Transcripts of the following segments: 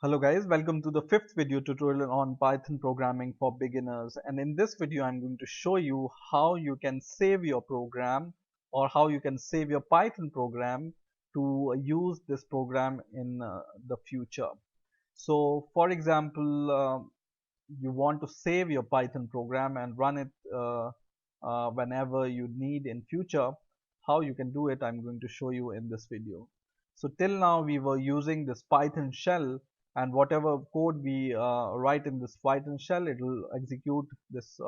Hello guys, welcome to the fifth video tutorial on Python programming for beginners. And in this video, I'm going to show you how you can save your program or how you can save your Python program to use this program in the future. So for example, you want to save your Python program and run it whenever you need in future. How you can do it, I'm going to show you in this video. So till now we were using this Python shell, and whatever code we write in this Python shell, it will execute this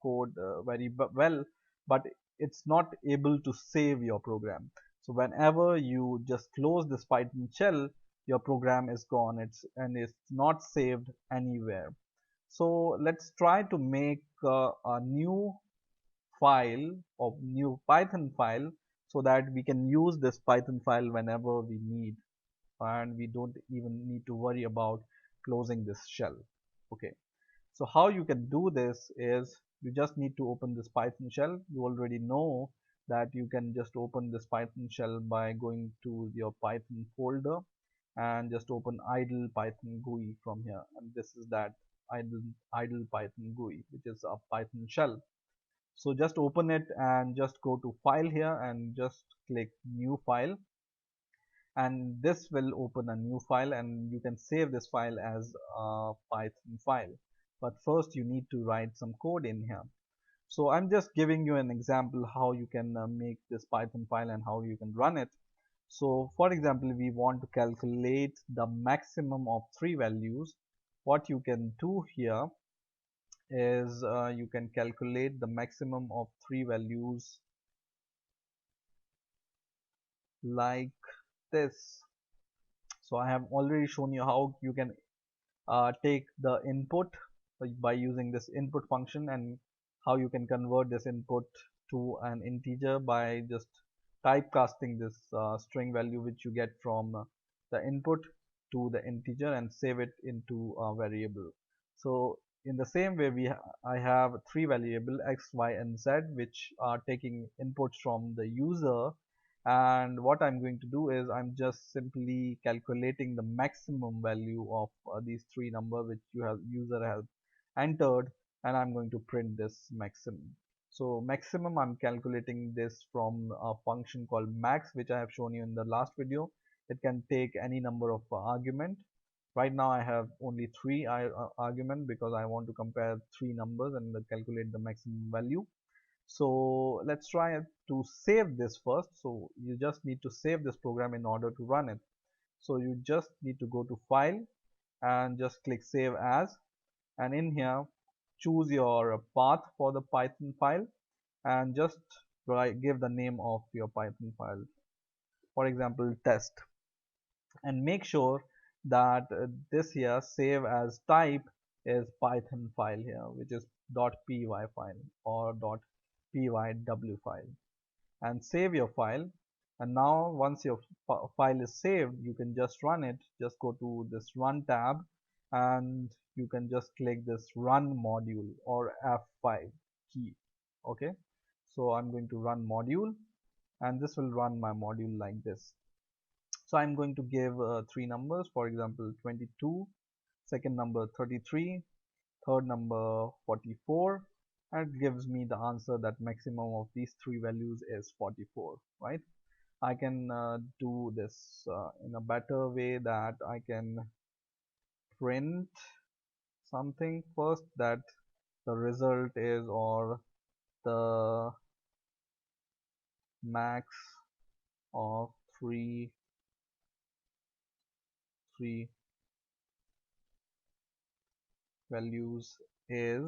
code very well, but it's not able to save your program. So whenever you just close this Python shell, your program is gone. It's not saved anywhere. So let's try to make a new file or new Python file so that we can use this Python file whenever we need, and we don't even need to worry about closing this shell. Okay, so how you can do this is you just need to open this Python shell. You already know that you can just open this Python shell by going to your Python folder and just open idle Python GUI from here, and this is that idle Python GUI, which is a Python shell. So just open it and just go to file here and just click new file, and this will open a new file, and you can save this file as a Python file. But first you need to write some code in here. So I'm just giving you an example how you can make this Python file and how you can run it. So for example, we want to calculate the maximum of three values. What you can do here is you can calculate the maximum of three values like this. So I have already shown you how you can take the input by using this input function, and how you can convert this input to an integer by just typecasting this string value which you get from the input to the integer and save it into a variable. So in the same way, I have three variable x, y, and z which are taking inputs from the user, and what I'm going to do is I'm just simply calculating the maximum value of these three numbers which user has entered, and I'm going to print this maximum. So maximum, I'm calculating this from a function called max, which I have shown you in the last video. It can take any number of argument. Right now I have only three argument because I want to compare three numbers and calculate the maximum value. So let's try to save this first. So you just need to save this program in order to run it. So you just need to go to file and just click save as, and in here choose your path for the Python file and just give the name of your Python file, for example test, and make sure that this here save as type is Python file here, which is .py file or .pyw file, and save your file. And now once your file is saved, you can just run it. Just go to this run tab and you can just click this run module or F5 key. Okay, so I'm going to run module, and this will run my module like this. So I'm going to give three numbers, for example 22, second number 33, third number 44, and it gives me the answer that maximum of these three values is 44, right? I can do this in a better way, that I can print something first, that the result is, or the max of three values is,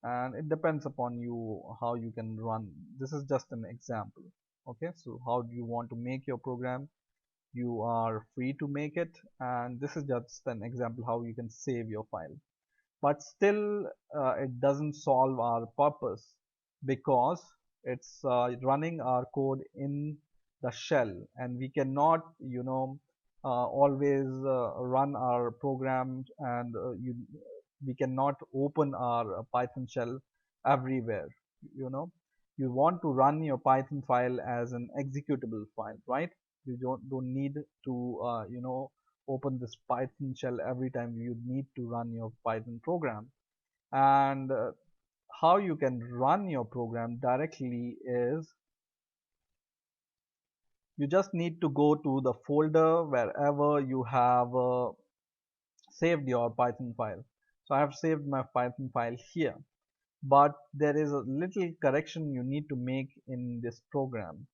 and it depends upon you how you can run. This is just an example. Okay, so how do you want to make your program? You are free to make it, and this is just an example how you can save your file. But still it doesn't solve our purpose, because it's running our code in the shell, and we cannot always run our program, and we cannot open our Python shell everywhere. you know you want to run your Python file as an executable file, right? You don't need to open this Python shell every time you need to run your Python program. And how you can run your program directly is you just need to go to the folder wherever you have saved your Python file. So I have saved my Python file here, but there is a little correction you need to make in this program.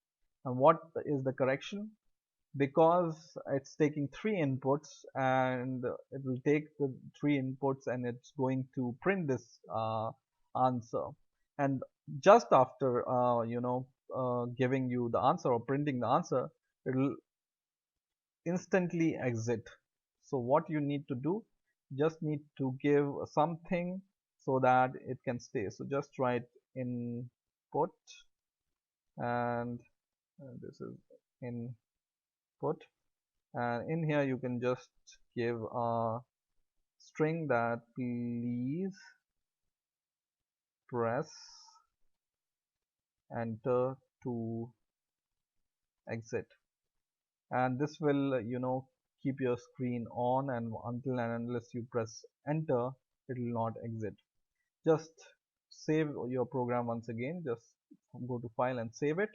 And what is the correction? Because it's taking three inputs, and it will take the three inputs and it's going to print this answer, and just after giving you the answer or printing the answer, it will instantly exit. So what you need to do, just need to give something so that it can stay. So just write input, and this is input, and in here you can just give a string that please press enter to exit, and this will keep your screen on, and until and unless you press enter it will not exit. Just save your program once again. Just go to file and save it,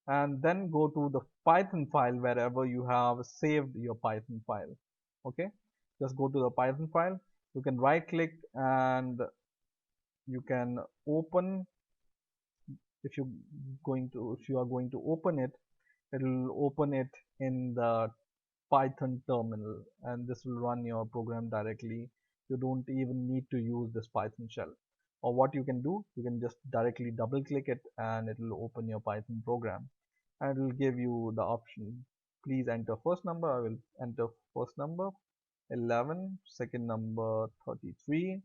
and then go to the Python file wherever you have saved your Python file. Okay, just go to the Python file. You can right click and you can open. If you are going to open it, it will open it in the Python terminal, and this will run your program directly. You don't even need to use this Python shell. Or what you can do, you can just directly double click it and it will open your Python program, and it will give you the option, please enter first number. I will enter first number 11, second number 33,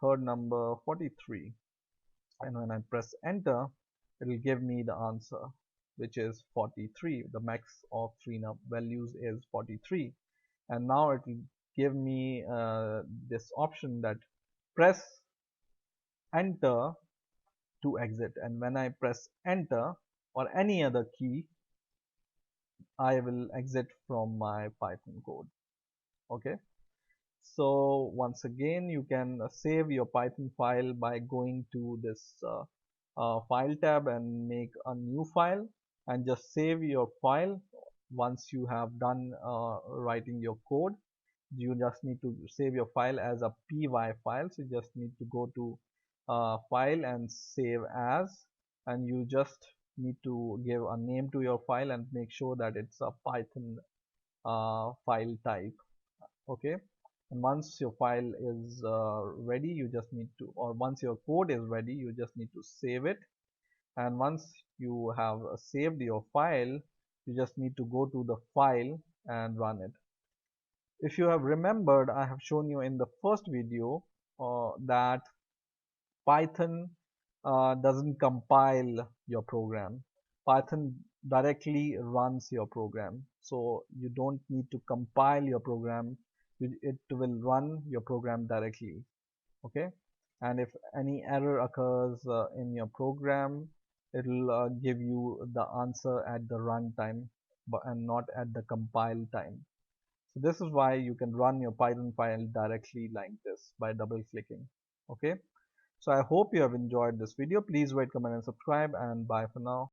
third number 43, and when I press enter it will give me the answer, which is 43. The max of three values is 43, and now it will give me this option that press enter to exit, and when I press enter or any other key, I will exit from my Python code. Okay, so once again you can save your Python file by going to this file tab and make a new file, and just save your file. Once you have done writing your code, you just need to save your file as a py file. So you just need to go to file and save as, and you just need to give a name to your file and make sure that it's a Python file type. Okay, and once your file is ready, you just need to, or once your code is ready, you just need to save it. And once you have saved your file, you just need to go to the file and run it. If you have remembered, I have shown you in the first video that Python doesn't compile your program. Python directly runs your program. So you don't need to compile your program. It will run your program directly. Okay. And if any error occurs in your program, it will give you the answer at the runtime, and not at the compile time. So this is why you can run your Python file directly like this by double clicking. Okay. So I hope you have enjoyed this video. Please rate, comment and subscribe, and bye for now.